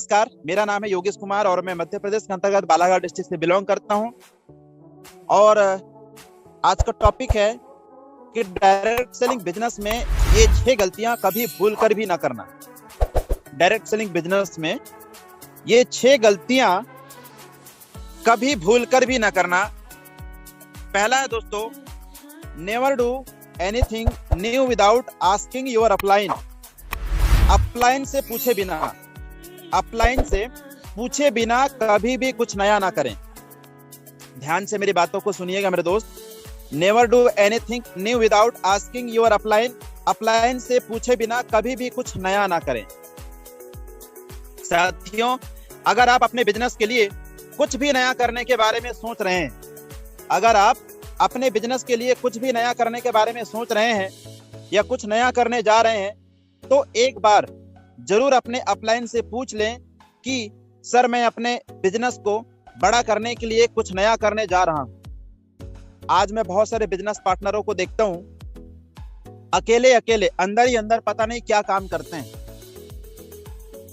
नमस्कार, मेरा नाम है योगेश कुमार और मैं मध्य प्रदेश के अंतर्गत बालाघाट डिस्ट्रिक्ट से बिलोंग करता हूं। और आज का टॉपिक है कि डायरेक्ट सेलिंग बिजनेस में ये 6 गलतियां कभी भूल कर भी ना करना। डायरेक्ट सेलिंग बिजनेस में ये 6 गलतियां कभी भूल कर भी ना करना। पहला है दोस्तों, never do anything new without asking your upline. Upline से पूछे बिना कभी भी कुछ नया ना करें। ध्यान से मेरी बातों को सुनिएगा मेरे दोस्त। Never do anything new without asking your upline. Upline से पूछे बिना कभी भी कुछ नया ना करें। साथियों, अगर आप अपने बिजनेस के लिए कुछ भी नया करने के बारे में सोच रहे हैं, अगर आप अपने बिजनेस के लिए कुछ भी नया करने के बारे में सोच रहे हैं या कुछ नया करने जा रहे हैं, तो एक बार जरूर अपने अपलाइन से पूछ लें कि सर मैं अपने बिजनेस को बड़ा करने के लिए कुछ नया करने जा रहा हूं। आज मैं बहुत सारे बिजनेस पार्टनरों को देखता हूं, अकेले अंदर ही अंदर पता नहीं क्या काम करते हैं।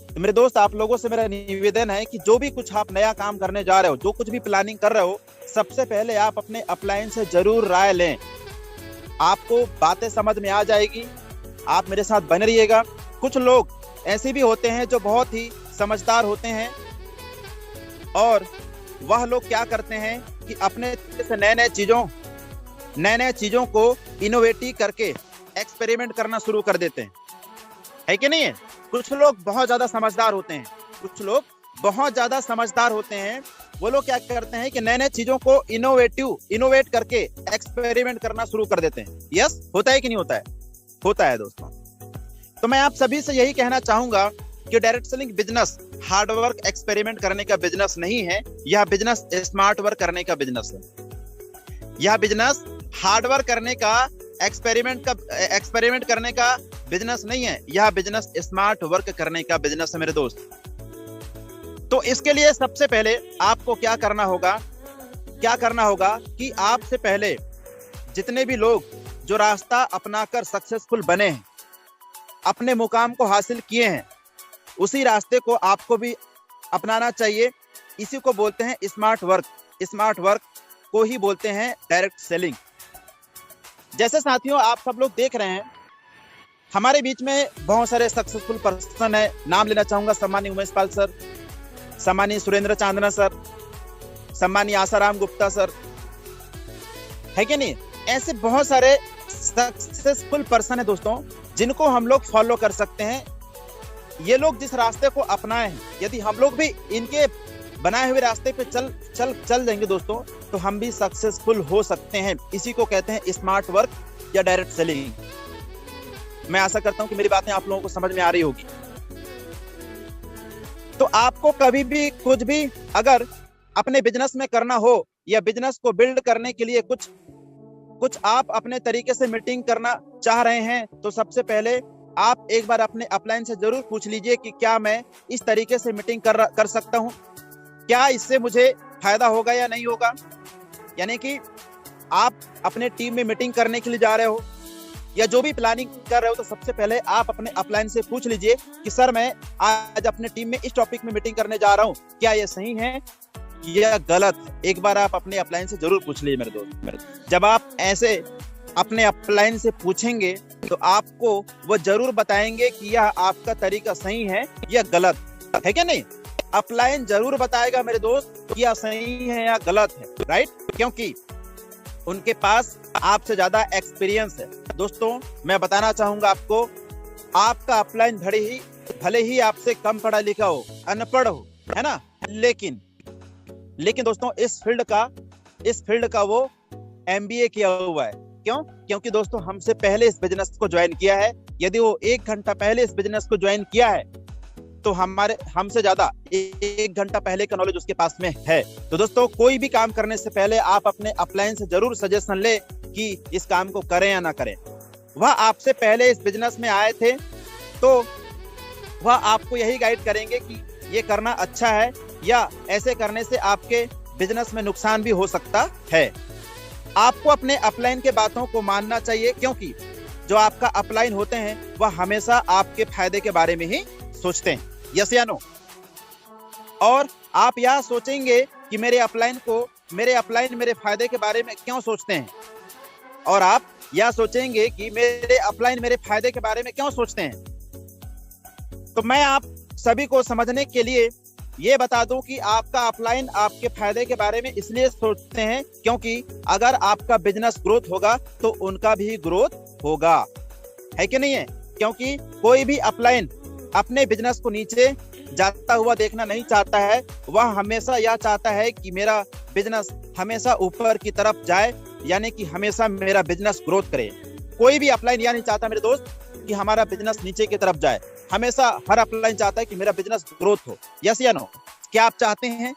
तो मेरे दोस्त, आप लोगों से मेरा निवेदन है कि जो भी कुछ आप नया काम करने जा रहे हो, जो कुछ भी प्लानिंग कर रहे हो, सबसे पहले आप अपने अपलाइन से जरूर राय लें। आपको बातें समझ में आ जाएगी। आप मेरे साथ बने रहिएगा। कुछ लोग ऐसे भी होते हैं जो बहुत ही समझदार होते हैं और वह लोग क्या करते हैं कि अपने से नए नए चीजों को इनोवेटिव करके एक्सपेरिमेंट करना शुरू कर देते हैं, है कि नहीं है? कुछ लोग बहुत ज्यादा समझदार होते हैं। वो लोग क्या करते हैं कि नए नए चीजों को इनोवेट करके एक्सपेरिमेंट करना शुरू कर देते हैं। यस, होता है कि नहीं होता है? होता है दोस्तों। तो मैं आप सभी से यही कहना चाहूंगा कि direct selling business hard work experiment करने का बिजनेस नहीं है। यह बिजनेस स्मार्ट वर्क करने का बिजनेस है। यह बिजनेस हार्ड वर्क करने का एक्सपेरिमेंट करने का बिजनेस नहीं है। यह बिजनेस स्मार्ट वर्क करने का बिजनेस है मेरे दोस्त। तो इसके लिए सबसे पहले आपको क्या करना होगा कि आपसे पहले जितने भी लोग जो रास्ता अपनाकर सक्सेसफुल बने हैं, अपने मुकाम को हासिल किए हैं, उसी रास्ते को आपको भी अपनाना चाहिए। इसी को बोलते हैं स्मार्ट वर्क। स्मार्ट वर्क को ही बोलते हैं डायरेक्ट सेलिंग। जैसे साथियों, आप सब लोग देख रहे हैं, हमारे बीच में बहुत सारे सक्सेसफुल पर्सन है। नाम लेना चाहूंगा सम्मानीय उमेश पाल सर, सम्मानीय सुरेंद्र चांदना सर, सम्मानीय आसाराम गुप्ता सर, है कि नहीं? ऐसे बहुत सारे सक्सेसफुल पर्सन है दोस्तों, जिनको हम लोग फॉलो कर सकते हैं। ये लोग जिस रास्ते को अपनाए हैं, यदि हम लोग भी इनके बनाए हुए रास्ते पे चल देंगे दोस्तों, तो हम भी सक्सेसफुल हो सकते हैं। इसी को कहते हैं स्मार्ट वर्क या डायरेक्ट सेलिंग। मैं आशा करता हूं कि मेरी बातें आप लोगों को समझ में आ रही होगी। तो आपको कभी भी कुछ भी अगर अपने बिजनेस में करना हो या बिजनेस को बिल्ड करने के लिए कुछ आप अपने तरीके से मीटिंग करना चाह रहे हैं, तो सबसे पहले आप एक बार अपने अपलाइन से जरूर पूछ लीजिए कि क्या मैं इस तरीके से मीटिंग कर सकता हूं, क्या इससे मुझे फायदा होगा या नहीं होगा। यानी कि आप अपने टीम में मीटिंग करने के लिए जा रहे हो या जो भी प्लानिंग कर रहे हो, तो सबसे पहले आप अपने अपलाइन से पूछ लीजिए कि सर मैं आज अपने टीम में इस टॉपिक में मीटिंग करने जा रहा हूं, क्या ये सही है या गलत। एक बार आप अपने अपलाइन से जरूर पूछ लीजिए मेरे दोस्त। जब आप ऐसे अपने अपलाइन से पूछेंगे तो आपको वो जरूर बताएंगे कि यह आपका तरीका सही है या गलत है, क्या नहीं? अपलाइन जरूर बताएगा मेरे दोस्त कि यह सही है या गलत है, राइट? क्योंकि उनके पास आपसे ज्यादा एक्सपीरियंस है। दोस्तों, मैं बताना चाहूंगा आपको, आपका अपलाइन भले ही आपसे कम पढ़ा लिखा हो, अनपढ़ हो, है ना, लेकिन दोस्तों इस फील्ड का वो MBA किया हुआ है। क्यों? क्योंकि दोस्तों हमसे पहले इस बिजनेस को ज्वाइन किया है। यदि वो 1 घंटा पहले इस बिजनेस को ज्वाइन किया है, तो हमसे ज्यादा 1 घंटा पहले का नॉलेज उसके पास में है। तो दोस्तों, कोई भी काम करने से पहले आप अपने अपलाइन से जरूर सजेशन ले कि इस काम को करें या ना करें। वह आपसे पहले इस बिजनेस में आए थे, तो वह आपको यही गाइड करेंगे कि ये करना अच्छा है या ऐसे करने से आपके बिजनेस में नुकसान भी हो सकता है। आपको अपने अपलाइन के बातों को मानना चाहिए, क्योंकि जो आपका अपलाइन होते हैं वह हमेशा आपके फायदे के बारे में ही सोचते हैं। यस या नो? और आप यह सोचेंगे कि मेरे अपलाइन मेरे फायदे के बारे में क्यों सोचते हैं, और आप यह सोचेंगे कि मेरे अपलाइन मेरे फायदे के बारे में क्यों सोचते हैं। तो मैं आप सभी को समझने के लिए ये बता दूं कि आपका अपलाइन आपके फायदे के बारे में इसलिए सोचते हैं क्योंकि अगर आपका बिजनेस ग्रोथ होगा तो उनका भी ग्रोथ होगा, है कि नहीं है? क्योंकि कोई भी अपलाइन अपने बिजनेस को नीचे जाता हुआ देखना नहीं चाहता है, वह हमेशा यह चाहता है कि मेरा बिजनेस हमेशा ऊपर की तरफ जाए, यानी कि हमेशा मेरा बिजनेस ग्रोथ करे। कोई भी अपलाइन यह नहीं चाहता मेरे दोस्त कि हमारा बिजनेस नीचे की तरफ जाए, हमेशा हर अपलाइन चाहता है कि मेरा बिजनेस ग्रोथ हो। यस या नो? क्या आप चाहते हैं?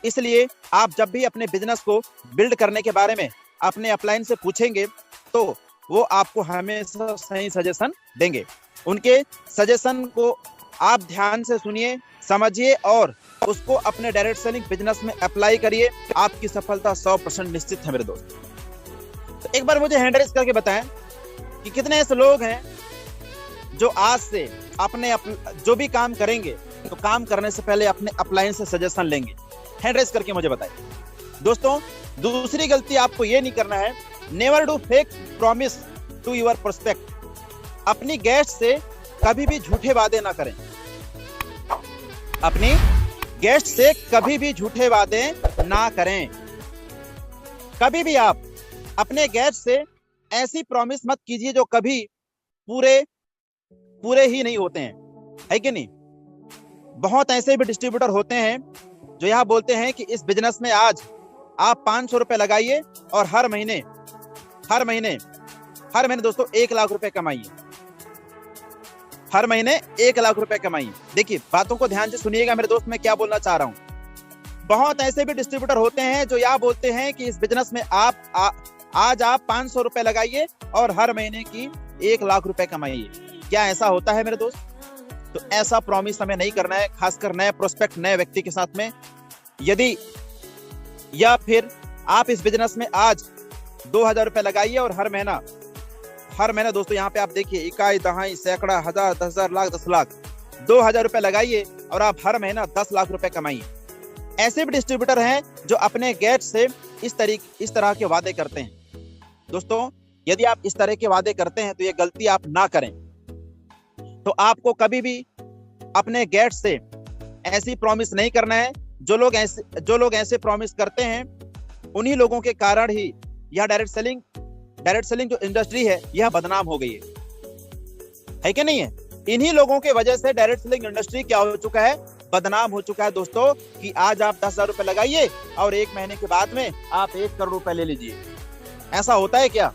इसलिए आप जब भी अपने बिजनेस को बिल्ड करने के बारे में अपने अपलाइन से पूछेंगे तो वो आपको हमेशा सही सजेशन देंगे। उनके सजेशन को आप ध्यान से सुनिए, समझिए और उसको अपने डायरेक्ट सेलिंग बिजनेस में अप्लाई करिए। आपकी सफलता 100% निश्चित है मेरे दोस्त। तो एक बार मुझे हैंड रेज करके बताएं कि कितने ऐसे लोग हैं जो आज से अपने जो भी काम करेंगे तो काम करने से पहले अपने अपलाइन से सजेशन लेंगे। हैंड रेज करके मुझे बताएं। दोस्तों, दूसरी गलती आपको ये नहीं करना है, never do fake promise to your prospect. अपनी गेस्ट से कभी भी झूठे वादे ना करें। अपनी गेस्ट से कभी भी झूठे वादे ना करें। कभी भी आप अपने गेस्ट से ऐसी प्रॉमिस मत कीजिए जो कभी पूरे ही नहीं होते हैं, है कि नहीं? बहुत ऐसे भी डिस्ट्रीब्यूटर होते हैं जो यह बोलते हैं कि इस बिजनेस में आज आप 500 रुपए लगाइए और हर महीने दोस्तों 1 लाख रुपए कमाइए। हर महीने 1 लाख रुपए कमाइए। देखिए, बातों को ध्यान से सुनिएगा मेरे दोस्त, मैं क्या बोलना चाह रहा हूं। बहुत ऐसे भी डिस्ट्रीब्यूटर होते हैं जो यह बोलते हैं कि इस बिजनेस में आज आप 500 रुपए लगाइए और हर महीने की 1 लाख रुपए कमाइए। क्या ऐसा होता है मेरे दोस्त? तो ऐसा प्रॉमिस हमें नहीं करना है, खासकर नए प्रोस्पेक्ट नए व्यक्ति के साथ में। यदि या फिर आप इस बिजनेस में आज 2000 रुपए लगाइए और हर महीना दोस्तों, यहाँ पे आप देखिए, इकाई दहाई सैकड़ा हजार 10,000 लाख 10 लाख 2000 रुपए लगाइए और आप हर महीना 10 लाख रुपए कमाइए। ऐसे भी डिस्ट्रीब्यूटर हैं जो अपने गेस्ट से इस तरह के वादे करते हैं। दोस्तों, यदि आप इस तरह के वादे करते हैं तो ये गलती आप ना करें। तो आपको कभी भी अपने गेस्ट से ऐसी प्रॉमिस नहीं करना है। जो लोग ऐसे प्रॉमिस करते हैं, उन्हीं लोगों के कारण ही यह डायरेक्ट सेलिंग जो इंडस्ट्री है यह बदनाम हो गई है कि नहीं है? इन्हीं लोगों के वजह से डायरेक्ट सेलिंग इंडस्ट्री क्या हो चुका है? बदनाम हो चुका है दोस्तों, कि आज आप 10,000 रुपए लगाइए और 1 महीने के बाद में आप 1 करोड़ रुपए ले लीजिए। ऐसा होता है क्या?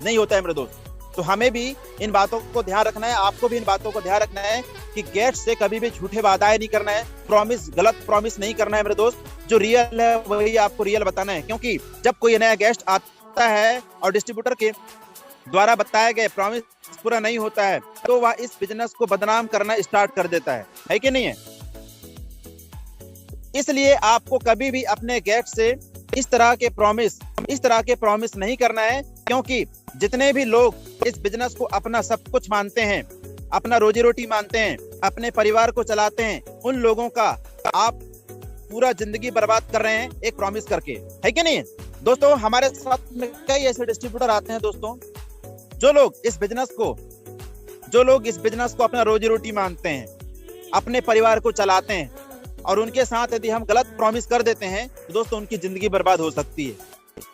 नहीं होता है मेरे दोस्त। तो हमें भी इन बातों को ध्यान रखना है, आपको भी इन बातों को ध्यान रखना है कि गेस्ट से कभी भी झूठे वादाएं नहीं करना है, गलत प्रॉमिस नहीं करना है मेरे दोस्त। जो रियल है वही आपको रियल बताना है, क्योंकि जब कोई नया गेस्ट आता है और डिस्ट्रीब्यूटर के द्वारा बताए गए प्रॉमिस पूरा नहीं होता है तो वह इस बिजनेस को बदनाम करना स्टार्ट कर देता है कि नहीं है? इसलिए आपको कभी भी अपने गेस्ट से इस तरह के प्रॉमिस नहीं करना है, क्योंकि जितने भी लोग इस बिजनेस को अपना सब कुछ मानते हैं, अपना रोजी रोटी मानते हैं, अपने परिवार को चलाते हैं, उन लोगों का आप पूरा जिंदगी बर्बाद कर रहे हैं एक प्रॉमिस करके, है कि नहीं? दोस्तों, हमारे साथ में कई ऐसे डिस्ट्रीब्यूटर आते हैं दोस्तों, जो लोग इस बिजनेस को अपना रोजी रोटी मानते हैं, अपने परिवार को चलाते हैं, और उनके साथ यदि हम गलत प्रॉमिस कर देते हैं तो दोस्तों उनकी जिंदगी बर्बाद हो सकती है।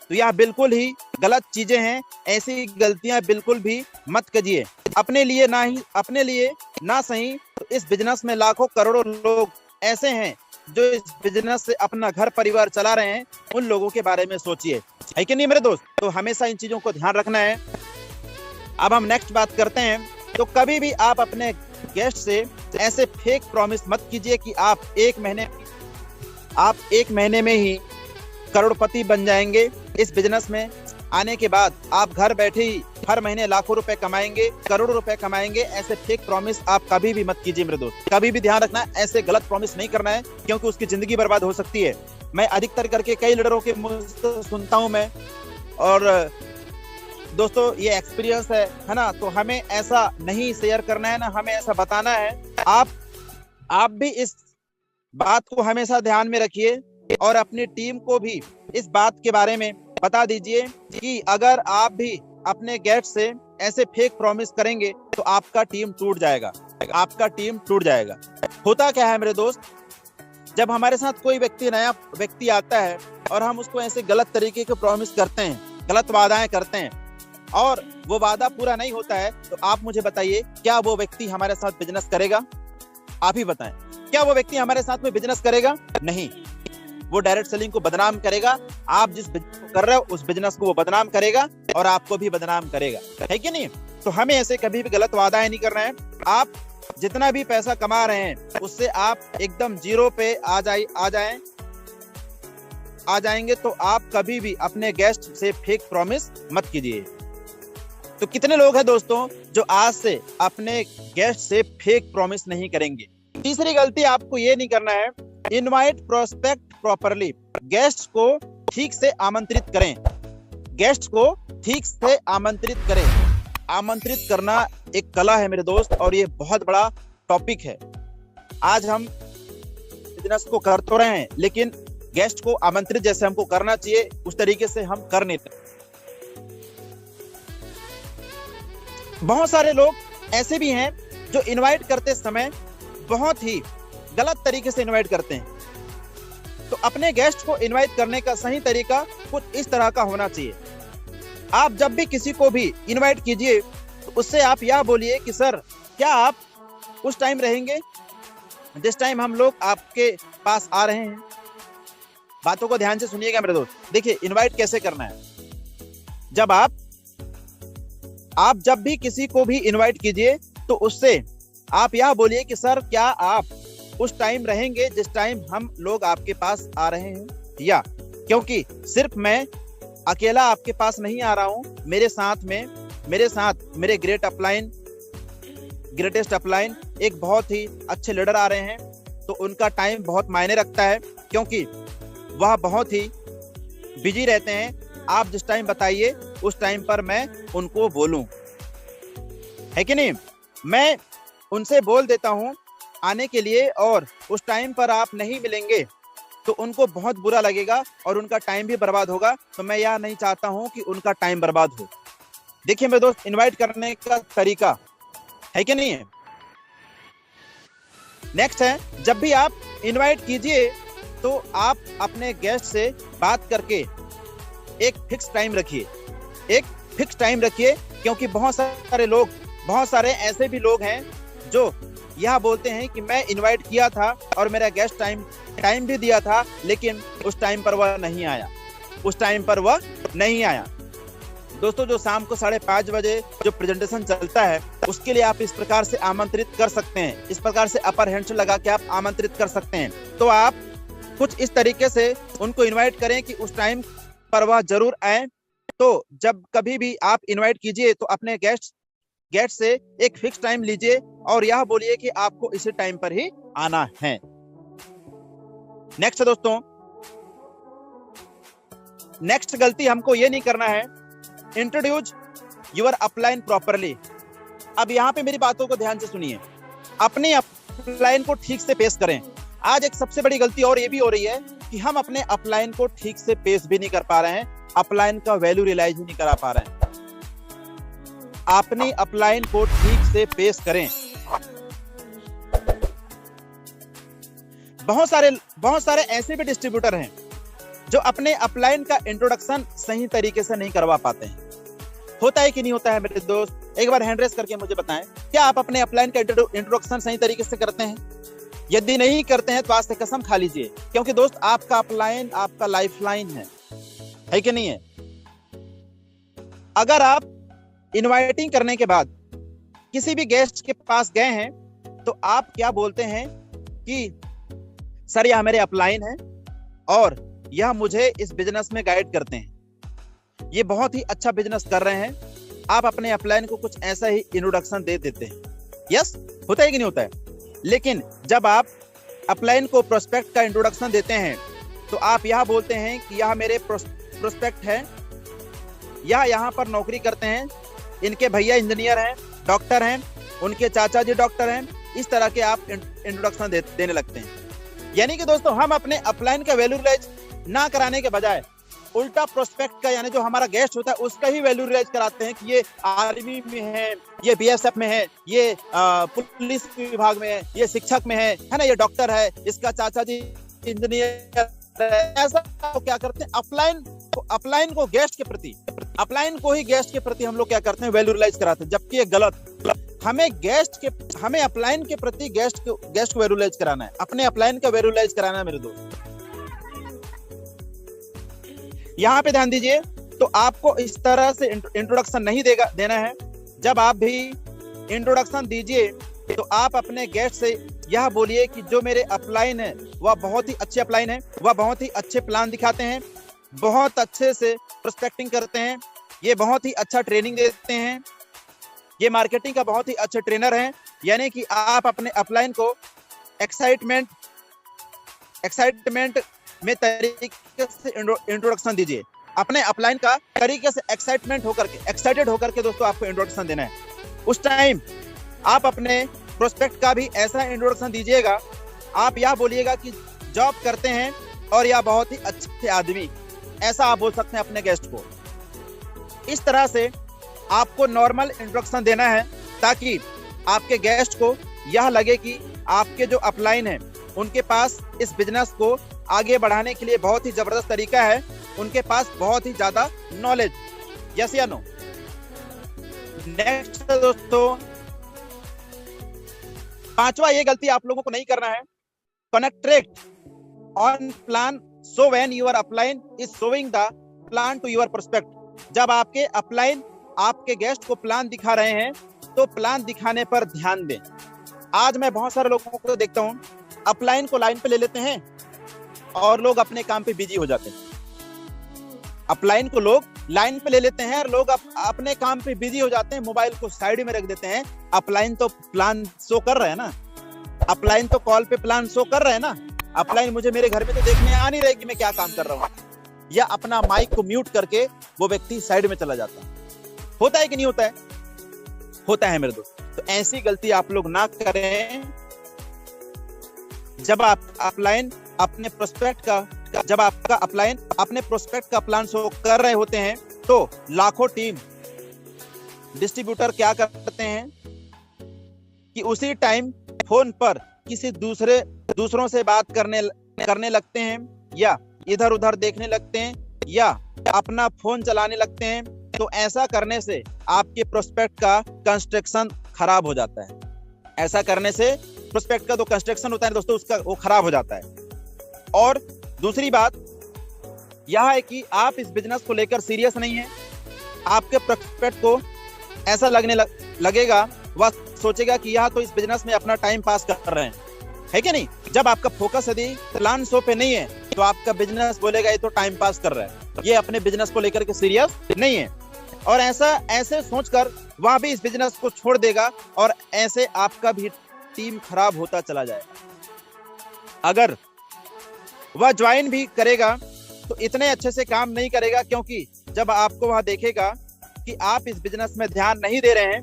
तो यह बिल्कुल ही गलत चीजें हैं। ऐसी गलतियां बिल्कुल भी मत कीजिए। अपने लिए ना सही तो इस बिजनेस में लाखों करोड़ों लोग ऐसे हैं जो इस बिजनेस से अपना घर परिवार चला रहे हैं, उन लोगों के बारे में सोचिए, है कि नहीं मेरे दोस्त? तो हमेशा इन चीजों को ध्यान रखना है। अब हम नेक्स्ट बात करते हैं। तो कभी भी आप अपने गेस्ट से ऐसे फेक प्रॉमिस मत कीजिए कि आप एक महीने में ही करोड़पति बन जाएंगे। इस बिजनेस में आने के बाद आप घर बैठे ही हर महीने लाखों रुपए कमाएंगे, करोड़ों रुपए कमाएंगे। ऐसे फेक प्रॉमिस आप कभी भी मत कीजिए मेरे दोस्त। कभी भी ध्यान रखना, ऐसे गलत प्रॉमिस नहीं करना है, क्योंकि उसकी जिंदगी बर्बाद हो सकती है। मैं अधिकतर करके कई लीडरों के मुंह से सुनता हूं मैं, और दोस्तों ये एक्सपीरियंस है ना? तो हमें ऐसा नहीं शेयर करना है ना, हमें ऐसा बताना है। आप भी इस बात को हमेशा ध्यान में रखिए और अपनी टीम को भी इस बात के बारे में बता दीजिए कि अगर आप भी अपने गेस्ट से ऐसे फेक प्रॉमिस करेंगे तो आपका टीम टूट जाएगा, आपका टीम टूट जाएगा। होता क्या है मेरे दोस्त, जब हमारे साथ कोई नया व्यक्ति आता है और हम उसको ऐसे गलत तरीके के प्रॉमिस करते हैं, गलत वादाएं करते हैं और वो वादा पूरा नहीं होता है, तो आप मुझे बताइए क्या वो व्यक्ति हमारे साथ बिजनेस करेगा? आप ही बताएं, क्या वो व्यक्ति हमारे साथ में बिजनेस करेगा? नहीं, वो डायरेक्ट सेलिंग को बदनाम करेगा। आप जिस बिजनेस को कर रहे हो उस बिजनेस को वो बदनाम करेगा और आपको भी बदनाम करेगा, है कि नहीं? तो हमें ऐसे कभी भी गलत वादा नहीं करना है। आप जितना भी पैसा कमा रहे हैं उससे आप एकदम जीरो पे आ जाएंगे, तो आप कभी भी अपने गेस्ट से फेक प्रॉमिस मत कीजिए। तो कितने लोग हैं दोस्तों जो आज से अपने गेस्ट से फेक प्रॉमिस नहीं करेंगे? तीसरी गलती आपको ये नहीं करना है, इनवाइट प्रोस्पेक्ट प्रॉपरली। गेस्ट को ठीक से आमंत्रित करें, गेस्ट को ठीक से आमंत्रित करें। आमंत्रित करना एक कला है मेरे दोस्त और ये बहुत बड़ा टॉपिक है। आज हम बिजनेस को कर तो रहे हैं लेकिन गेस्ट को आमंत्रित जैसे हमको करना चाहिए उस तरीके से हम कर नहीं रहे। बहुत सारे लोग ऐसे भी हैं जो इनवाइट करते समय बहुत ही गलत तरीके से इनवाइट करते हैं। तो अपने गेस्ट को इनवाइट करने का सही तरीका कुछ इस तरह का होना चाहिए। आप जब भी किसी को भी इनवाइट कीजिए तो उससे आप यह बोलिए कि सर क्या आप उस टाइम रहेंगे जिस टाइम हम लोग आपके पास आ रहे हैं। बातों को ध्यान से सुनिएगा मेरे दोस्त। देखिए इनवाइट कैसे करना है। जब आप जब भी किसी को भी इनवाइट कीजिए तो उससे आप यह बोलिए कि सर क्या आप उस टाइम रहेंगे जिस टाइम हम लोग आपके पास आ रहे हैं, या क्योंकि सिर्फ मैं अकेला आपके पास नहीं आ रहा हूं, मेरे साथ मेरे ग्रेटेस्ट अपलाइन एक बहुत ही अच्छे लीडर आ रहे हैं, तो उनका टाइम बहुत मायने रखता है क्योंकि वह बहुत ही बिजी रहते हैं। आप जिस टाइम बताइए उस टाइम पर मैं उनको बोलूं, है कि नहीं? मैं उनसे बोल देता हूं आने के लिए और उस टाइम पर आप नहीं मिलेंगे तो उनको बहुत बुरा लगेगा और उनका टाइम भी बर्बाद होगा। तो मैं यह नहीं चाहता हूं कि उनका टाइम बर्बाद हो। देखिए मेरे दोस्त, इनवाइट करने का तरीका है कि नहीं है। नेक्स्ट है, जब भी आप इनवाइट कीजिए तो आप अपने गेस्ट से बात करके एक फिक्स टाइम रखिए, क्योंकि बहुत सारे ऐसे भी लोग हैं जो यह बोलते हैं कि मैं इनवाइट किया था और मेरा गेस्ट टाइम भी दिया था लेकिन उस टाइम पर वह नहीं आया। दोस्तों, जो शाम को 5:30 बजे जो प्रेजेंटेशन चलता है उसके लिए आप इस प्रकार से आमंत्रित कर सकते हैं, इस प्रकार से अपर हैंड लगा के आप आमंत्रित कर सकते हैं। तो आप कुछ इस तरीके से उनको इनवाइट करें कि उस टाइम पर वह जरूर आए। तो जब कभी भी आप इनवाइट कीजिए तो अपने गेस्ट से एक फिक्स टाइम लीजिए और यह बोलिए कि आपको इसी टाइम पर ही आना है। नेक्स्ट दोस्तों, नेक्स्ट गलती हमको ये नहीं करना है, इंट्रोड्यूस योर अपलाइन प्रॉपरली। अब यहाँ पे मेरी बातों को ध्यान से सुनिए, अपने अपलाइन को ठीक से पेश करें। आज एक सबसे बड़ी गलती और ये भी हो रही है कि हम अपने अपलाइन को ठीक से पेश भी नहीं कर पा रहे हैं, अपलाइन का वैल्यू रियलाइज ही नहीं करा पा रहे हैं। अपनी अपलाइन को ठीक से पेश करें। बहुत सारे ऐसे भी डिस्ट्रीब्यूटर हैं जो अपने अपलाइन का इंट्रोडक्शन सही तरीके से नहीं करवा पाते हैं। होता है कि नहीं होता है मेरे दोस्त? एक बार हैंड रेस करके मुझे बताएं, क्या आप अपने अपलाइन का इंट्रोडक्शन सही तरीके से करते हैं? यदि नहीं करते हैं तो आज से कसम खा लीजिए, क्योंकि दोस्त आपका अपलाइन आपका लाइफलाइन है कि नहीं है? अगर आप इनवाइटिंग करने के बाद किसी भी गेस्ट के पास गए हैं तो आप क्या बोलते हैं कि सर यह मेरे अपलाइन है और यह मुझे इस बिजनेस में गाइड करते हैं, ये बहुत ही अच्छा बिजनेस कर रहे हैं। आप अपने अपलाइन को कुछ ऐसा ही इंट्रोडक्शन दे देते हैं। यस, होता है कि नहीं होता है? लेकिन जब आप अपलाइन को प्रोस्पेक्ट का इंट्रोडक्शन देते हैं तो आप यह बोलते हैं कि यह मेरे प्रोस्पेक्ट है, यह यहाँ पर नौकरी करते हैं, इनके भैया इंजीनियर हैं, डॉक्टर हैं, उनके चाचा जी डॉक्टर हैं। इस तरह के आप इंट्रोडक्शन देने लगते हैं। यानी कि दोस्तों हम अपने अपलाइन का वैल्यू रियलाइज ना कराने के बजाय उल्टा प्रोस्पेक्ट का, यानी जो हमारा गेस्ट होता है उसका ही वैल्यू रियलाइज कराते हैं कि ये आर्मी में है, ये बीएसएफ में है, ये पुलिस विभाग में है, ये शिक्षक में है ना, ये डॉक्टर है, इसका चाचा जी इंजीनियर है। ऐसा तो क्या करते हैं, अपलाइन को गेस्ट के प्रति, अपलाइन को ही गेस्ट के प्रति हम लोग क्या करते हैं, वैल्यू रियलाइज कराते हैं, जबकि ये गलत। हमें अपलाइन के प्रति गेस्ट को वैल्यू रियलाइज कराना है, अपने अपलाइन का वैल्यू रियलाइज कराना है मेरे दोस्त। यहाँ पे ध्यान दीजिए, तो आपको इस तरह से इंट्रोडक्शन नहीं देना है। जब आप भी इंट्रोडक्शन दीजिए तो आप अपने गेस्ट से यह बोलिए कि जो मेरे अपलाइन है वह बहुत ही अच्छे अपलाइन है, वह बहुत ही अच्छे प्लान दिखाते हैं, बहुत अच्छे से प्रोस्पेक्टिंग करते हैं, ये बहुत ही अच्छा ट्रेनिंग देते हैं, ये मार्केटिंग का बहुत ही अच्छे ट्रेनर हैं। यानी कि आप अपने अपलाइन को एक्साइटमेंट में तरीके से इंट्रोडक्शन दीजिए। अपने अपलाइन का तरीके से एक्साइटेड होकर के दोस्तों आपको इंट्रोडक्शन देना है। उस टाइम आप अपने प्रोस्पेक्ट का भी ऐसा इंट्रोडक्शन दीजिएगा, आप यह बोलिएगा कि जॉब करते हैं और यह बहुत ही अच्छे आदमी, ऐसा आप बोल सकते हैं अपने गेस्ट को। इस तरह से आपको नॉर्मल इंट्रोडक्शन देना है ताकि आपके गेस्ट को यह लगे कि आपके जो अपलाइन है उनके पास इस बिजनेस को आगे बढ़ाने के लिए बहुत ही जबरदस्त तरीका है, उनके पास बहुत ही ज्यादा नॉलेज। यस या नो? नेक्स्ट दोस्तों, पांचवा, ये गलती आप लोगों को नहीं करना है, connect on plan so when your upline is showing the plan to your prospect. जब आपके अपलाइन आपके गेस्ट को प्लान दिखा रहे हैं तो प्लान दिखाने पर ध्यान दें। आज मैं बहुत सारे लोगों को देखता हूं, अपलाइन को लाइन पे ले लेते हैं और लोग अपने काम पे बिजी हो जाते हैं। अपलाइन को लोग लाइन पे ले लेते हैं और लोग अपने काम पे बिजी हो जाते हैं, मोबाइल को साइड में रख देते हैं। अपलाइन तो प्लान शो कर रहे हैं ना, अपलाइन तो कॉल पे प्लान शो कर रहे हैं ना, अपलाइन मुझे मेरे घर में तो देखने आ नहीं रहे कि मैं क्या काम कर रहा हूँ, या अपना माइक को म्यूट करके वो व्यक्ति साइड में चला जाता है। होता है कि नहीं होता है? होता है मेरे दोस्त। तो ऐसी गलती आप लोग ना करें। जब आप अपलाइन अपने प्रोस्पेक्ट का, जब आपका अपलाइन अपने प्रोस्पेक्ट का प्लान शो कर रहे होते हैं तो लाखों टीम डिस्ट्रीब्यूटर क्या करते हैं कि उसी टाइम फोन पर किसी दूसरों से बात करने लगते हैं, या इधर उधर देखने लगते हैं, या अपना फोन चलाने लगते हैं। तो ऐसा करने से आपके प्रोस्पेक्ट का कंस्ट्रक्शन खराब हो जाता है। ऐसा करने से प्रोस्पेक्ट का जो कंस्ट्रक्शन होता है दोस्तों, उसका वो खराब हो जाता है। और दूसरी बात यह है कि आप इस बिजनेस को लेकर सीरियस नहीं है। आपके प्रोस्पेक्ट को ऐसा लगेगा, वह सोचेगा कि यह तो इस बिजनेस में अपना टाइम पास कर रहे हैं, है कि नहीं? जब आपका फोकस यदि प्लान शो पे नहीं है तो आपका बिजनेस बोलेगा ये तो टाइम पास कर रहा है, ये अपने बिजनेस को लेकर के सीरियस नहीं है। और ऐसे सोचकर वह भी इस बिजनेस को छोड़ देगा और ऐसे आपका भी टीम खराब होता चला जाएगा। अगर वह ज्वाइन भी करेगा तो इतने अच्छे से काम नहीं करेगा, क्योंकि जब आपको वह देखेगा कि आप इस बिजनेस में ध्यान नहीं दे रहे हैं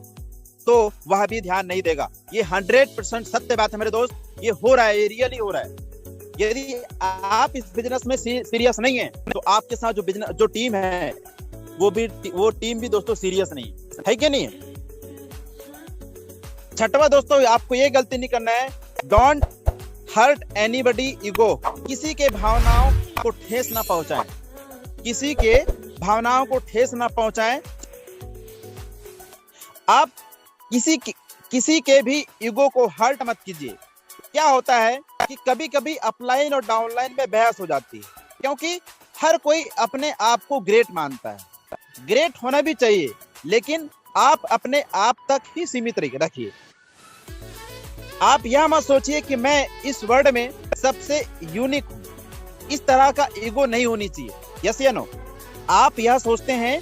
तो वह भी ध्यान नहीं देगा। ये 100% सत्य बात है मेरे दोस्त, ये हो रहा है, ये रियली हो रहा है। यदि आप इस बिजनेस में सीरियस नहीं है तो आपके साथ जो टीम है वो टीम भी दोस्तों सीरियस नहीं है कि नहीं? छठवां दोस्तों, आपको ये गलती नहीं करना है, डोंट हर्ट एनीबडी ईगो। किसी के भावनाओं को ठेस ना पहुंचाएं, किसी के भावनाओं को ठेस ना पहुंचाएं। आप किसी के भी ईगो को हर्ट मत कीजिए। क्या होता है कि कभी कभी अपलाइन और डाउनलाइन में बहस हो जाती है, क्योंकि हर कोई अपने आप को ग्रेट मानता है। ग्रेट होना भी चाहिए, लेकिन आप अपने आप तक ही सीमित रखिए। आप यह मत सोचिए कि मैं इस वर्ल्ड में सबसे यूनिक हूं। इस तरह का ईगो नहीं होनी चाहिए। यस या नो? आप यह सोचते हैं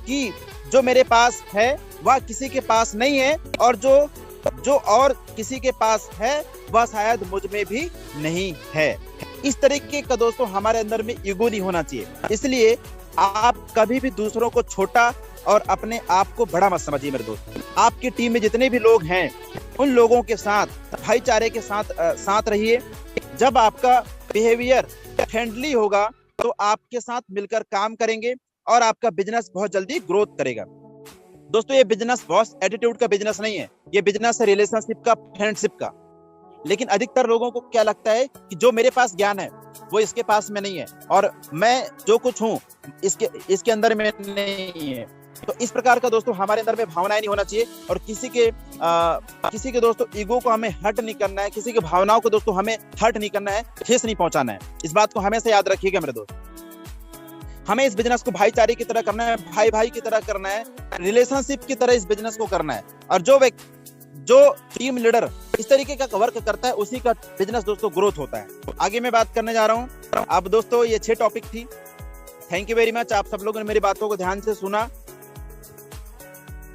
कि जो मेरे पास है वह किसी के पास नहीं है, और जो और किसी के पास है वह शायद मुझ में भी नहीं है। इस तरीके का दोस्तों हमारे अंदर में ईगो नहीं होना चाहिए। इसलिए आप कभी भी दूसरों को छोटा और अपने आप को बड़ा मत समझिए मेरे दोस्त। आपकी टीम में जितने भी लोग हैं उन लोगों के साथ भाईचारे के साथ रहिए, जब आपका बिहेवियर फ्रेंडली होगा तो आपके साथ मिलकर काम करेंगे और आपका बिजनेस बहुत जल्दी ग्रोथ करेगा। दोस्तों, ये बिजनेस बॉस एटीट्यूड का बिजनेस नहीं है, ये बिजनेस है रिलेशनशिप का, फ्रेंडशिप का। लेकिन अधिकतर लोगों को क्या लगता है कि जो मेरे पास ज्ञान है वो इसके पास में नहीं है, और मैं जो कुछ हूँ इसके अंदर में नहीं है। तो इस प्रकार का दोस्तों हमारे अंदर में भावनाएं नहीं होना चाहिए, और किसी के दोस्तों ईगो को हमें हर्ट नहीं करना है, किसी की भावनाओं को दोस्तों हमें हर्ट नहीं करना है, ठेस नहीं पहुंचाना है। इस बात को हमेशा याद रखिएगा मेरे दोस्त। हमें इस बिजनेस को भाईचारे की तरह करना है, भाई भाई की तरह करना है, रिलेशनशिप की तरह इस बिजनेस को करना है। और जो टीम लीडर इस तरीके का वर्क करता है उसी का बिजनेस दोस्तों ग्रोथ होता है। आगे मैं बात करने जा रहा हूँ। अब दोस्तों ये 6 टॉपिक थी। थैंक यू वेरी मच, आप सब लोगों ने मेरी बातों को ध्यान से सुना।